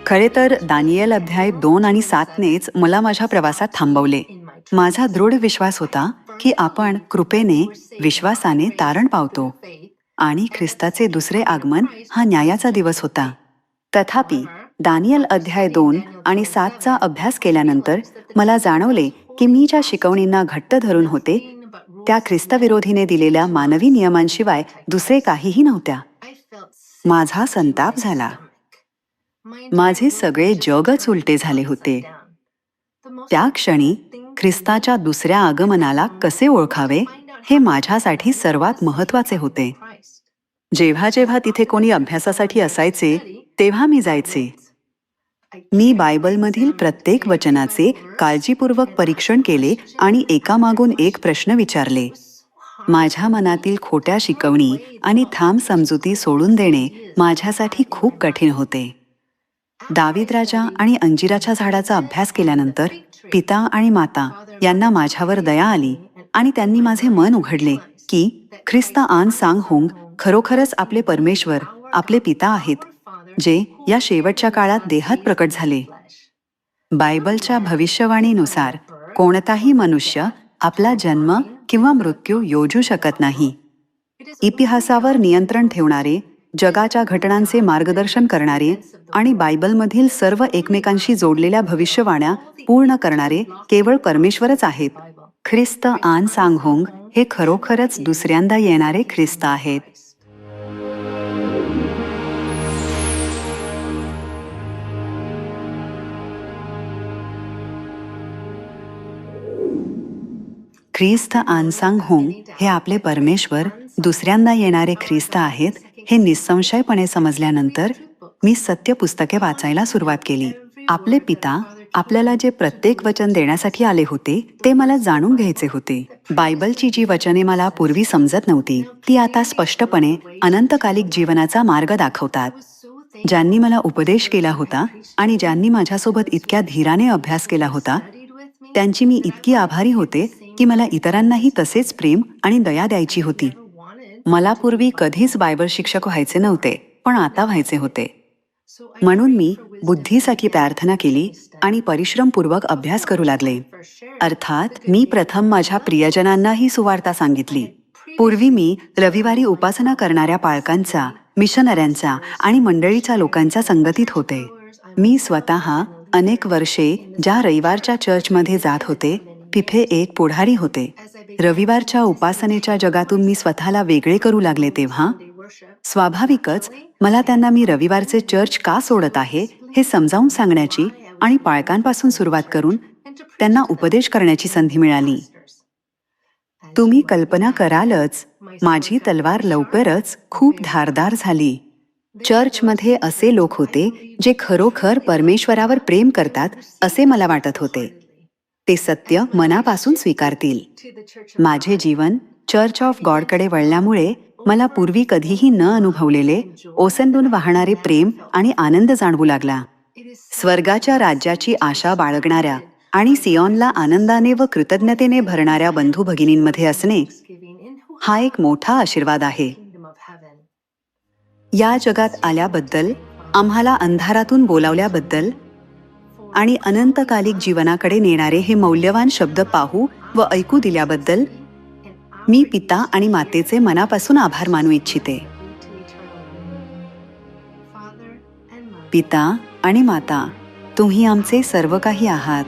खरे तर दानिएल अध्याय 2 आणि 7नेच मला माझ्या प्रवासात थांबवले. माझा दृढ विश्वास होता की आपण कृपेने, विश्वासाने तारण पावतो आणि ख्रिस्ताचे दुसरे आगमन हा न्यायाचा दिवस होता. तथापि दानिएल अध्याय 2 आणि 7चा अभ्यास केल्यानंतर मला जाणवले की मी ज्या शिकवणींना घट्ट धरून होते त्या ख्रिस्तविरोधीने दिलेल्या मानवी नियमांशिवाय दुसरे काहीही नव्हत्या. माझा संताप झाला. माझे सगळे जगच उलटे झाले होते. त्या क्षणी ख्रिस्ताच्या दुसऱ्या आगमनाला कसे ओळखावे हे माझ्यासाठी सर्वात महत्त्वाचे होते. जेव्हा जेव्हा तिथे कोणी अभ्यासासाठी असायचे तेव्हा मी जायचे. मी बायबलमधील प्रत्येक वचनाचे काळजीपूर्वक परीक्षण केले आणि एकामागून एक प्रश्न विचारले. माझ्या मनातील खोट्या शिकवणी आणि थांब समजुती सोडून देणे माझ्यासाठी खूप कठीण होते. दावीद राजा आणि अंजिराच्या झाडाचा अभ्यास केल्यानंतर पिता आणि माता यांना माझ्यावर दया आली आणि त्यांनी माझे मन उघडले की ख्रिस्त आन सांग होंग खरोखरच आपले परमेश्वर, आपले पिता आहेत, जे या शेवटच्या काळात देहात प्रकट झाले. बायबलच्या भविष्यवाणीनुसार कोणताही मनुष्य आपला जन्म किंवा मृत्यू योजू शकत नाही. इतिहासावर नियंत्रण ठेवणारे, जगाच्या घटनांचे मार्गदर्शन करणारे आणि बायबलमधील सर्व एकमेकांशी जोडलेल्या भविष्यवाण्या पूर्ण करणारे केवळ परमेश्वरच आहेत. ख्रिस्त आन सांग होंग हे खरोखरच दुसऱ्यांदा येणारे ख्रिस्त आहेत. ख्रिस्त आन सांग होंग हे आपले परमेश्वर, दुसऱ्यांदा येणारे ख्रिस्त आहेत हे निसंशयपणे समजल्यानंतर मी सत्य पुस्तके वाचायला सुरुवात केली. आपले पिता आपल्याला जे प्रत्येक वचन देण्यासाठी आले होते ते मला जाणून घ्यायचे होते. बायबलची जी वचने मला पूर्वी समजत नव्हती ती आता स्पष्टपणे अनंतकालिक जीवनाचा मार्ग दाखवतात. ज्यांनी मला उपदेश केला होता आणि ज्यांनी माझ्यासोबत इतक्या धीराने अभ्यास केला होता त्यांची मी इतकी आभारी होते की मला इतरांनाही तसेच प्रेम आणि दया द्यायची होती. मला पूर्वी कधीच बायबल शिक्षक व्हायचे नव्हते, पण आता व्हायचे होते. म्हणून मी बुद्धीसाठी प्रार्थना केली आणि परिश्रमपूर्वक अभ्यास करू लागले. अर्थात मी प्रथम माझ्या प्रियजनांना ही सुवार्ता सांगितली. पूर्वी मी रविवारी उपासना करणाऱ्या पालकांचा, मिशनऱ्यांचा आणि मंडळीच्या लोकांच्या संगतीत होते. मी स्वतः अनेक वर्षे ज्या रविवारच्या चर्चमध्ये जात होते तिथे एक पुढारी होते. रविवारच्या उपासनेच्या जगातून मी स्वतःला वेगळे करू लागले तेव्हा स्वाभाविकच मला त्यांना मी रविवारचे चर्च का सोडत आहे हे समजावून सांगण्याची आणि पालकांपासून सुरुवात करून त्यांना उपदेश करण्याची संधी मिळाली. तुम्ही कल्पना करालच, माझी तलवार लवकरच खूप धारदार झाली. चर्चमध्ये असे लोक होते जे खरोखर परमेश्वरावर प्रेम करतात असे मला वाटत होते. ते सत्य मनापासून स्वीकारतील. माझे जीवन चर्च ऑफ गॉडकडे वळल्यामुळे मला पूर्वी कधीही न अनुभवलेले ओसंडून वाहणारे प्रेम आणि आनंद जाणवू लागला. स्वर्गाच्या राज्याची आशा बाळगणाऱ्या आणि सियोनला आनंदाने व कृतज्ञतेने भरणाऱ्या बंधू भगिनींमध्ये असणे हा एक मोठा आशीर्वाद आहे. या जगात आल्याबद्दल, आम्हाला अंधारातून बोलावल्याबद्दल आणि अनंतकालिक जीवनाकडे नेणारे हे मौल्यवान शब्द पाहू व ऐकू दिल्याबद्दल मी पिता आणि मातेचे मनापासून आभार मानू इच्छिते. पिता आणि माता, तुम्ही आमचे सर्व काही आहात.